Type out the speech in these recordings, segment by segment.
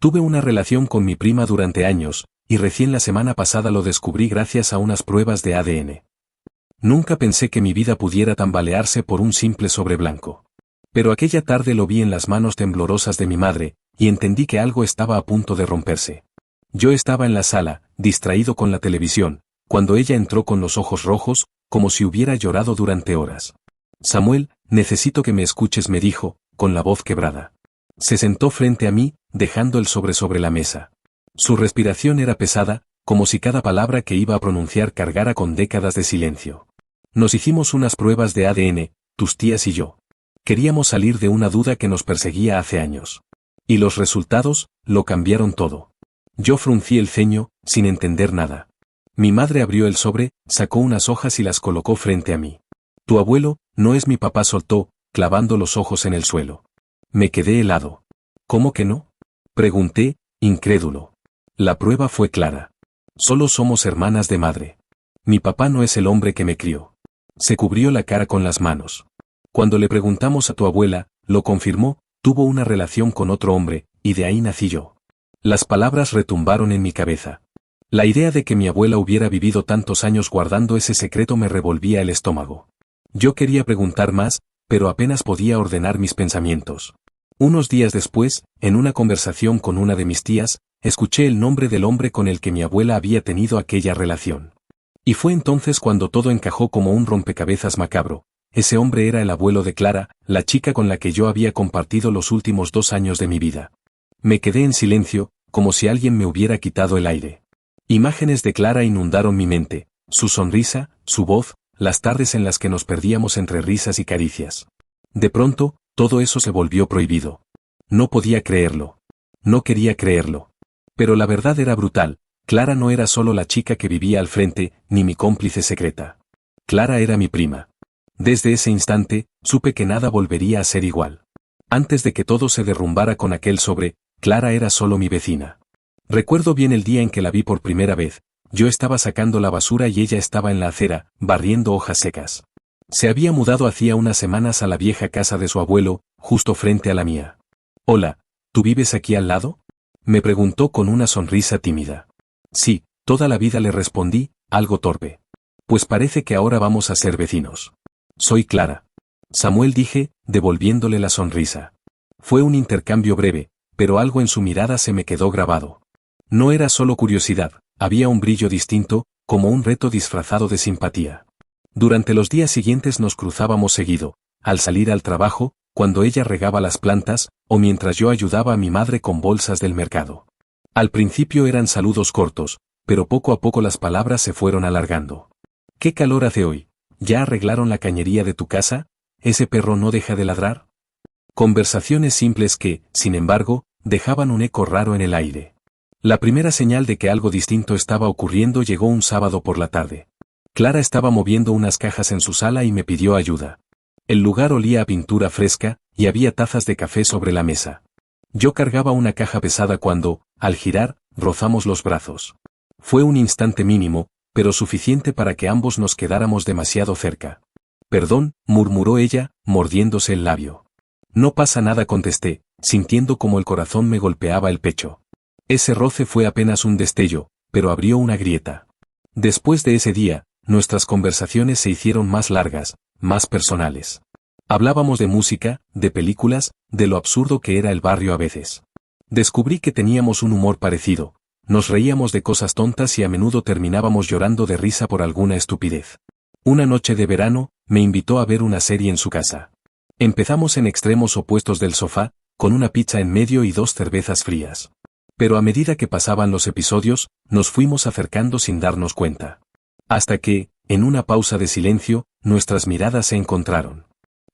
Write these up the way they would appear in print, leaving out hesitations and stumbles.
Tuve una relación con mi prima durante años, y recién la semana pasada lo descubrí gracias a unas pruebas de ADN. Nunca pensé que mi vida pudiera tambalearse por un simple sobre blanco. Pero aquella tarde lo vi en las manos temblorosas de mi madre, y entendí que algo estaba a punto de romperse. Yo estaba en la sala, distraído con la televisión, cuando ella entró con los ojos rojos, como si hubiera llorado durante horas. Samuel, necesito que me escuches, me dijo, con la voz quebrada. Se sentó frente a mí, dejando el sobre la mesa. Su respiración era pesada, como si cada palabra que iba a pronunciar cargara con décadas de silencio. Nos hicimos unas pruebas de ADN, tus tías y yo. Queríamos salir de una duda que nos perseguía hace años. Y los resultados, lo cambiaron todo. Yo fruncí el ceño, sin entender nada. Mi madre abrió el sobre, sacó unas hojas y las colocó frente a mí. Tu abuelo, no es mi papá, soltó, clavando los ojos en el suelo. Me quedé helado. ¿Cómo que no? Pregunté, incrédulo. La prueba fue clara. Solo somos hermanas de madre. Mi papá no es el hombre que me crió. Se cubrió la cara con las manos. Cuando le preguntamos a tu abuela, lo confirmó, tuvo una relación con otro hombre, y de ahí nací yo. Las palabras retumbaron en mi cabeza. La idea de que mi abuela hubiera vivido tantos años guardando ese secreto me revolvía el estómago. Yo quería preguntar más, pero apenas podía ordenar mis pensamientos. Unos días después, en una conversación con una de mis tías, escuché el nombre del hombre con el que mi abuela había tenido aquella relación. Y fue entonces cuando todo encajó como un rompecabezas macabro. Ese hombre era el abuelo de Clara, la chica con la que yo había compartido los últimos 2 años de mi vida. Me quedé en silencio, como si alguien me hubiera quitado el aire. Imágenes de Clara inundaron mi mente, su sonrisa, su voz, las tardes en las que nos perdíamos entre risas y caricias. De pronto, todo eso se volvió prohibido. No podía creerlo. No quería creerlo. Pero la verdad era brutal. Clara no era solo la chica que vivía al frente, ni mi cómplice secreta. Clara era mi prima. Desde ese instante, supe que nada volvería a ser igual. Antes de que todo se derrumbara con aquel sobre, Clara era solo mi vecina. Recuerdo bien el día en que la vi por primera vez. Yo estaba sacando la basura y ella estaba en la acera, barriendo hojas secas. Se había mudado hacía unas semanas a la vieja casa de su abuelo, justo frente a la mía. Hola, ¿tú vives aquí al lado? Me preguntó con una sonrisa tímida. Sí, toda la vida, le respondí, algo torpe. Pues parece que ahora vamos a ser vecinos. Soy Clara. Samuel, dije, devolviéndole la sonrisa. Fue un intercambio breve, pero algo en su mirada se me quedó grabado. No era solo curiosidad, había un brillo distinto, como un reto disfrazado de simpatía. Durante los días siguientes nos cruzábamos seguido, al salir al trabajo, cuando ella regaba las plantas, o mientras yo ayudaba a mi madre con bolsas del mercado. Al principio eran saludos cortos, pero poco a poco las palabras se fueron alargando. ¿Qué calor hace hoy? ¿Ya arreglaron la cañería de tu casa? ¿Ese perro no deja de ladrar? Conversaciones simples que, sin embargo, dejaban un eco raro en el aire. La primera señal de que algo distinto estaba ocurriendo llegó un sábado por la tarde. Clara estaba moviendo unas cajas en su sala y me pidió ayuda. El lugar olía a pintura fresca, y había tazas de café sobre la mesa. Yo cargaba una caja pesada cuando, al girar, rozamos los brazos. Fue un instante mínimo, pero suficiente para que ambos nos quedáramos demasiado cerca. Perdón, murmuró ella, mordiéndose el labio. No pasa nada, contesté, sintiendo como el corazón me golpeaba el pecho. Ese roce fue apenas un destello, pero abrió una grieta. Después de ese día, nuestras conversaciones se hicieron más largas, más personales. Hablábamos de música, de películas, de lo absurdo que era el barrio a veces. Descubrí que teníamos un humor parecido. Nos reíamos de cosas tontas y a menudo terminábamos llorando de risa por alguna estupidez. Una noche de verano, me invitó a ver una serie en su casa. Empezamos en extremos opuestos del sofá, con una pizza en medio y 2 cervezas frías. Pero a medida que pasaban los episodios, nos fuimos acercando sin darnos cuenta. Hasta que, en una pausa de silencio, nuestras miradas se encontraron.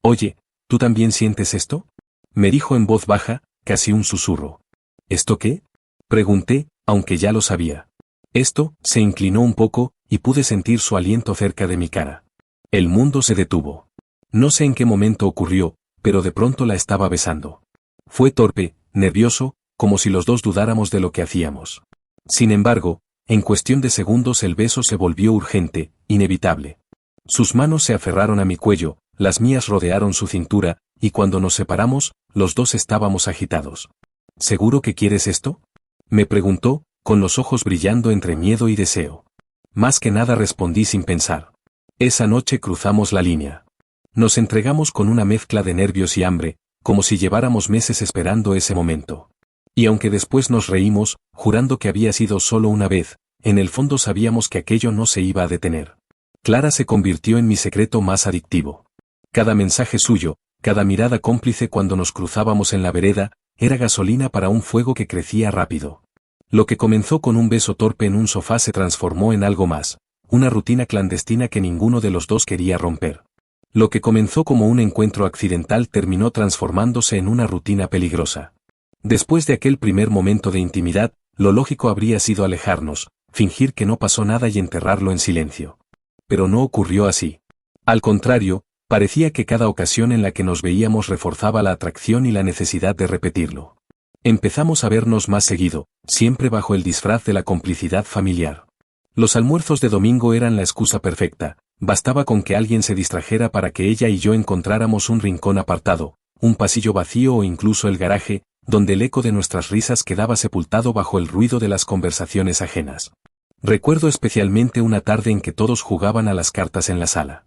Oye, ¿tú también sientes esto? Me dijo en voz baja, casi un susurro. ¿Esto qué? Pregunté, aunque ya lo sabía. Esto, se inclinó un poco, y pude sentir su aliento cerca de mi cara. El mundo se detuvo. No sé en qué momento ocurrió, pero de pronto la estaba besando. Fue torpe, nervioso, como si los dos dudáramos de lo que hacíamos. Sin embargo, en cuestión de segundos el beso se volvió urgente, inevitable. Sus manos se aferraron a mi cuello, las mías rodearon su cintura, y cuando nos separamos, los dos estábamos agitados. ¿Seguro que quieres esto? Me preguntó, con los ojos brillando entre miedo y deseo. Más que nada respondí sin pensar. Esa noche cruzamos la línea. Nos entregamos con una mezcla de nervios y hambre, como si lleváramos meses esperando ese momento. Y aunque después nos reímos, jurando que había sido solo una vez, en el fondo sabíamos que aquello no se iba a detener. Clara se convirtió en mi secreto más adictivo. Cada mensaje suyo, cada mirada cómplice cuando nos cruzábamos en la vereda, era gasolina para un fuego que crecía rápido. Lo que comenzó con un beso torpe en un sofá se transformó en algo más, una rutina clandestina que ninguno de los dos quería romper. Lo que comenzó como un encuentro accidental terminó transformándose en una rutina peligrosa. Después de aquel primer momento de intimidad, lo lógico habría sido alejarnos, fingir que no pasó nada y enterrarlo en silencio. Pero no ocurrió así. Al contrario, parecía que cada ocasión en la que nos veíamos reforzaba la atracción y la necesidad de repetirlo. Empezamos a vernos más seguido, siempre bajo el disfraz de la complicidad familiar. Los almuerzos de domingo eran la excusa perfecta, bastaba con que alguien se distrajera para que ella y yo encontráramos un rincón apartado, un pasillo vacío o incluso el garaje, donde el eco de nuestras risas quedaba sepultado bajo el ruido de las conversaciones ajenas. Recuerdo especialmente una tarde en que todos jugaban a las cartas en la sala.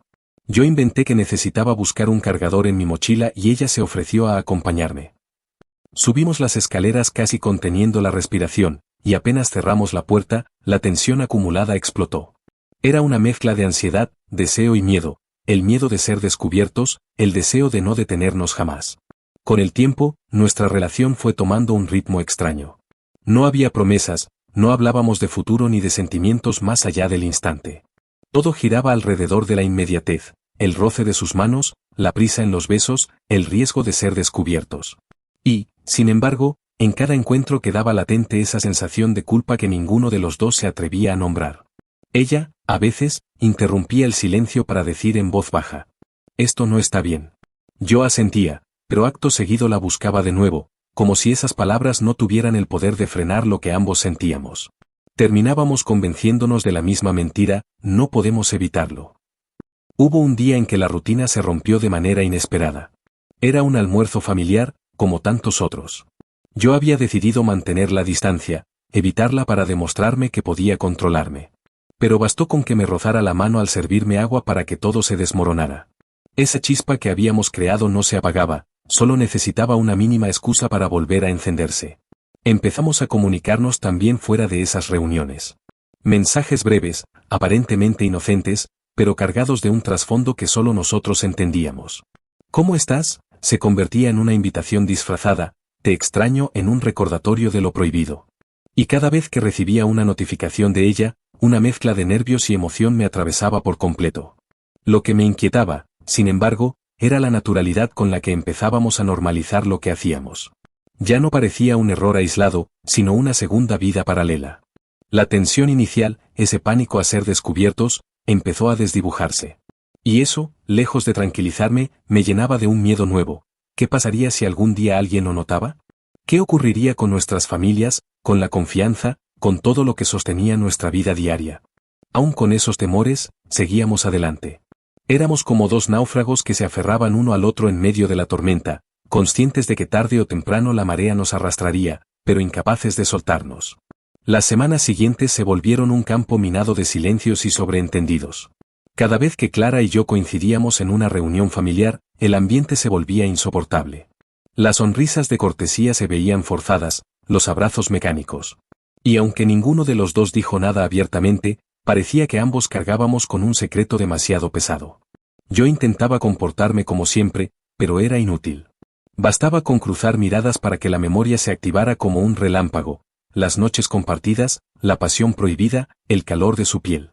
Yo inventé que necesitaba buscar un cargador en mi mochila y ella se ofreció a acompañarme. Subimos las escaleras casi conteniendo la respiración, y apenas cerramos la puerta, la tensión acumulada explotó. Era una mezcla de ansiedad, deseo y miedo, el miedo de ser descubiertos, el deseo de no detenernos jamás. Con el tiempo, nuestra relación fue tomando un ritmo extraño. No había promesas, no hablábamos de futuro ni de sentimientos más allá del instante. Todo giraba alrededor de la inmediatez, el roce de sus manos, la prisa en los besos, el riesgo de ser descubiertos. Y, sin embargo, en cada encuentro quedaba latente esa sensación de culpa que ninguno de los dos se atrevía a nombrar. Ella, a veces, interrumpía el silencio para decir en voz baja: «Esto no está bien». Yo asentía, pero acto seguido la buscaba de nuevo, como si esas palabras no tuvieran el poder de frenar lo que ambos sentíamos. Terminábamos convenciéndonos de la misma mentira: no podemos evitarlo. Hubo un día en que la rutina se rompió de manera inesperada. Era un almuerzo familiar, como tantos otros. Yo había decidido mantener la distancia, evitarla para demostrarme que podía controlarme. Pero bastó con que me rozara la mano al servirme agua para que todo se desmoronara. Esa chispa que habíamos creado no se apagaba, solo necesitaba una mínima excusa para volver a encenderse. Empezamos a comunicarnos también fuera de esas reuniones. Mensajes breves, aparentemente inocentes, pero cargados de un trasfondo que solo nosotros entendíamos. «¿Cómo estás?», se convertía en una invitación disfrazada, «te extraño» en un recordatorio de lo prohibido. Y cada vez que recibía una notificación de ella, una mezcla de nervios y emoción me atravesaba por completo. Lo que me inquietaba, sin embargo, era la naturalidad con la que empezábamos a normalizar lo que hacíamos. Ya no parecía un error aislado, sino una segunda vida paralela. La tensión inicial, ese pánico a ser descubiertos, empezó a desdibujarse. Y eso, lejos de tranquilizarme, me llenaba de un miedo nuevo. ¿Qué pasaría si algún día alguien lo notaba? ¿Qué ocurriría con nuestras familias, con la confianza, con todo lo que sostenía nuestra vida diaria? Aún con esos temores, seguíamos adelante. Éramos como dos náufragos que se aferraban uno al otro en medio de la tormenta, conscientes de que tarde o temprano la marea nos arrastraría, pero incapaces de soltarnos. Las semanas siguientes se volvieron un campo minado de silencios y sobreentendidos. Cada vez que Clara y yo coincidíamos en una reunión familiar, el ambiente se volvía insoportable. Las sonrisas de cortesía se veían forzadas, los abrazos mecánicos. Y aunque ninguno de los dos dijo nada abiertamente, parecía que ambos cargábamos con un secreto demasiado pesado. Yo intentaba comportarme como siempre, pero era inútil. Bastaba con cruzar miradas para que la memoria se activara como un relámpago, las noches compartidas, la pasión prohibida, el calor de su piel.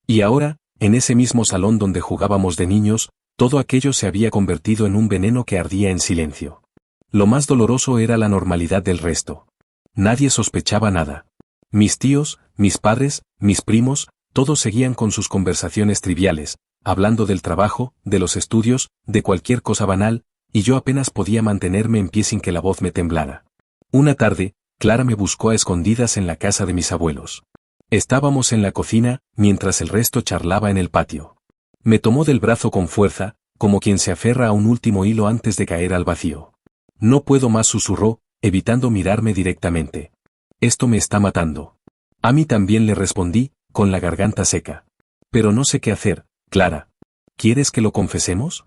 Y ahora, en ese mismo salón donde jugábamos de niños, todo aquello se había convertido en un veneno que ardía en silencio. Lo más doloroso era la normalidad del resto. Nadie sospechaba nada. Mis tíos, mis padres, mis primos, todos seguían con sus conversaciones triviales, hablando del trabajo, de los estudios, de cualquier cosa banal, y yo apenas podía mantenerme en pie sin que la voz me temblara. Una tarde, Clara me buscó a escondidas en la casa de mis abuelos. Estábamos en la cocina, mientras el resto charlaba en el patio. Me tomó del brazo con fuerza, como quien se aferra a un último hilo antes de caer al vacío. «No puedo más», susurró, evitando mirarme directamente. Esto me está matando. A mí también, le respondí, con la garganta seca. Pero no sé qué hacer, Clara. ¿Quieres que lo confesemos?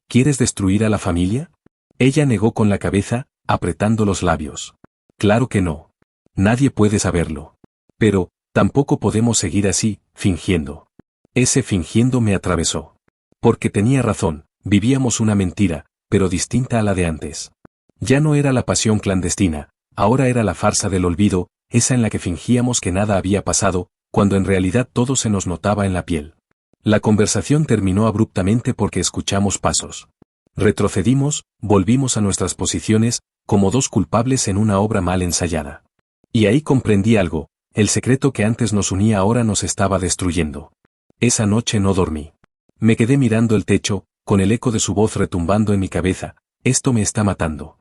¿Quieres destruir a la familia? Ella negó con la cabeza, apretando los labios. Claro que no. Nadie puede saberlo. Pero, tampoco podemos seguir así, fingiendo. Ese fingiendo me atravesó. Porque tenía razón, vivíamos una mentira, pero distinta a la de antes. Ya no era la pasión clandestina, ahora era la farsa del olvido, esa en la que fingíamos que nada había pasado, cuando en realidad todo se nos notaba en la piel. La conversación terminó abruptamente porque escuchamos pasos. Retrocedimos, volvimos a nuestras posiciones, como dos culpables en una obra mal ensayada. Y ahí comprendí algo, el secreto que antes nos unía ahora nos estaba destruyendo. Esa noche no dormí. Me quedé mirando el techo, con el eco de su voz retumbando en mi cabeza, esto me está matando.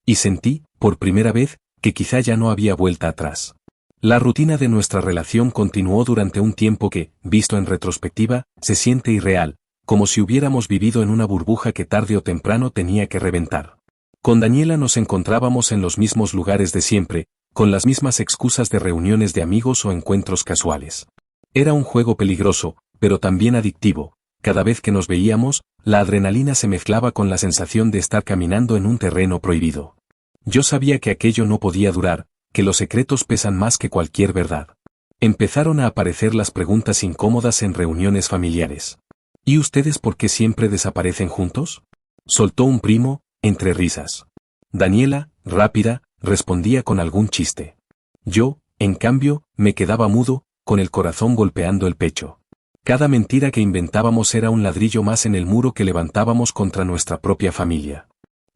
Y sentí, por primera vez, que quizá ya no había vuelta atrás. La rutina de nuestra relación continuó durante un tiempo que, visto en retrospectiva, se siente irreal, como si hubiéramos vivido en una burbuja que tarde o temprano tenía que reventar. Con Daniela nos encontrábamos en los mismos lugares de siempre, con las mismas excusas de reuniones de amigos o encuentros casuales. Era un juego peligroso, pero también adictivo. Cada vez que nos veíamos, la adrenalina se mezclaba con la sensación de estar caminando en un terreno prohibido. Yo sabía que aquello no podía durar, que los secretos pesan más que cualquier verdad. Empezaron a aparecer las preguntas incómodas en reuniones familiares. ¿Y ustedes por qué siempre desaparecen juntos? Soltó un primo, entre risas. Daniela, rápida, respondía con algún chiste. Yo, en cambio, me quedaba mudo, con el corazón golpeando el pecho. Cada mentira que inventábamos era un ladrillo más en el muro que levantábamos contra nuestra propia familia.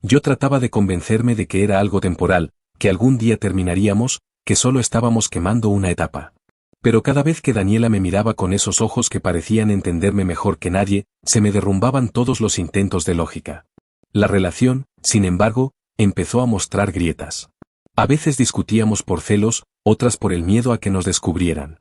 Yo trataba de convencerme de que era algo temporal, que algún día terminaríamos, que solo estábamos quemando una etapa. Pero cada vez que Daniela me miraba con esos ojos que parecían entenderme mejor que nadie, se me derrumbaban todos los intentos de lógica. La relación, sin embargo, empezó a mostrar grietas. A veces discutíamos por celos, otras por el miedo a que nos descubrieran.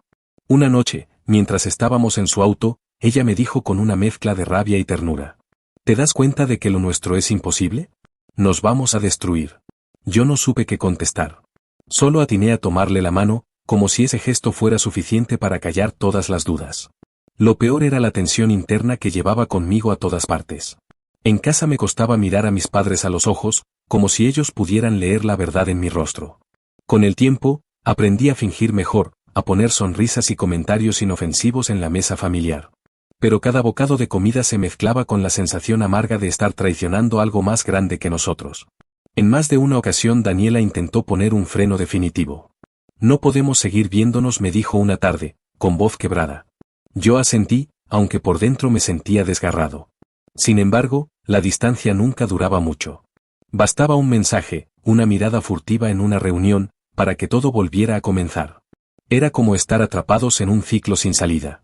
Una noche, mientras estábamos en su auto, ella me dijo con una mezcla de rabia y ternura. ¿Te das cuenta de que lo nuestro es imposible? Nos vamos a destruir. Yo no supe qué contestar. Solo atiné a tomarle la mano, como si ese gesto fuera suficiente para callar todas las dudas. Lo peor era la tensión interna que llevaba conmigo a todas partes. En casa me costaba mirar a mis padres a los ojos, como si ellos pudieran leer la verdad en mi rostro. Con el tiempo, aprendí a fingir mejor, a poner sonrisas y comentarios inofensivos en la mesa familiar. Pero cada bocado de comida se mezclaba con la sensación amarga de estar traicionando algo más grande que nosotros. En más de una ocasión Daniela intentó poner un freno definitivo. No podemos seguir viéndonos, me dijo una tarde, con voz quebrada. Yo asentí, aunque por dentro me sentía desgarrado. Sin embargo, la distancia nunca duraba mucho. Bastaba un mensaje, una mirada furtiva en una reunión, para que todo volviera a comenzar. Era como estar atrapados en un ciclo sin salida.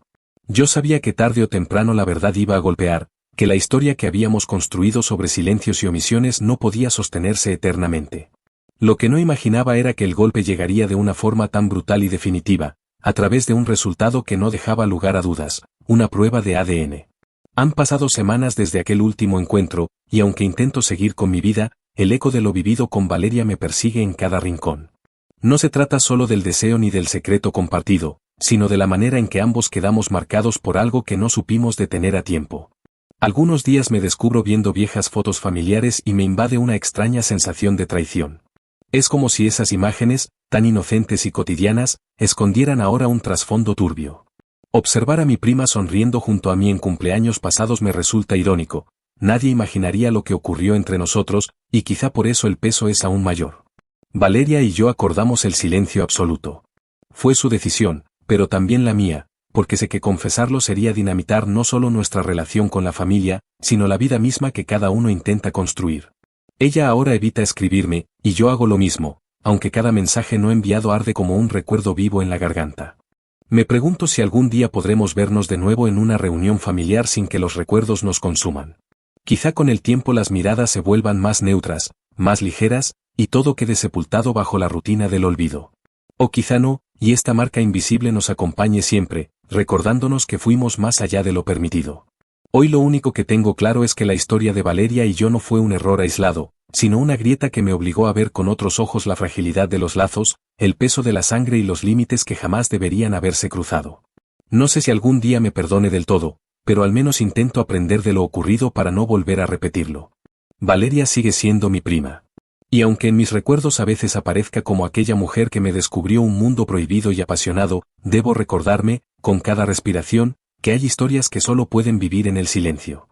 Yo sabía que tarde o temprano la verdad iba a golpear, que la historia que habíamos construido sobre silencios y omisiones no podía sostenerse eternamente. Lo que no imaginaba era que el golpe llegaría de una forma tan brutal y definitiva, a través de un resultado que no dejaba lugar a dudas, una prueba de ADN. Han pasado semanas desde aquel último encuentro, y aunque intento seguir con mi vida, el eco de lo vivido con Valeria me persigue en cada rincón. No se trata solo del deseo ni del secreto compartido, sino de la manera en que ambos quedamos marcados por algo que no supimos detener a tiempo. Algunos días me descubro viendo viejas fotos familiares y me invade una extraña sensación de traición. Es como si esas imágenes, tan inocentes y cotidianas, escondieran ahora un trasfondo turbio. Observar a mi prima sonriendo junto a mí en cumpleaños pasados me resulta irónico. Nadie imaginaría lo que ocurrió entre nosotros, y quizá por eso el peso es aún mayor. Valeria y yo acordamos el silencio absoluto. Fue su decisión, pero también la mía, porque sé que confesarlo sería dinamitar no solo nuestra relación con la familia, sino la vida misma que cada uno intenta construir. Ella ahora evita escribirme, y yo hago lo mismo, aunque cada mensaje no enviado arde como un recuerdo vivo en la garganta. Me pregunto si algún día podremos vernos de nuevo en una reunión familiar sin que los recuerdos nos consuman. Quizá con el tiempo las miradas se vuelvan más neutras, más ligeras, y todo quede sepultado bajo la rutina del olvido. O quizá no, y esta marca invisible nos acompañe siempre, recordándonos que fuimos más allá de lo permitido. Hoy lo único que tengo claro es que la historia de Valeria y yo no fue un error aislado, sino una grieta que me obligó a ver con otros ojos la fragilidad de los lazos, el peso de la sangre y los límites que jamás deberían haberse cruzado. No sé si algún día me perdone del todo, pero al menos intento aprender de lo ocurrido para no volver a repetirlo. Valeria sigue siendo mi prima. Y aunque en mis recuerdos a veces aparezca como aquella mujer que me descubrió un mundo prohibido y apasionado, debo recordarme, con cada respiración, que hay historias que solo pueden vivir en el silencio.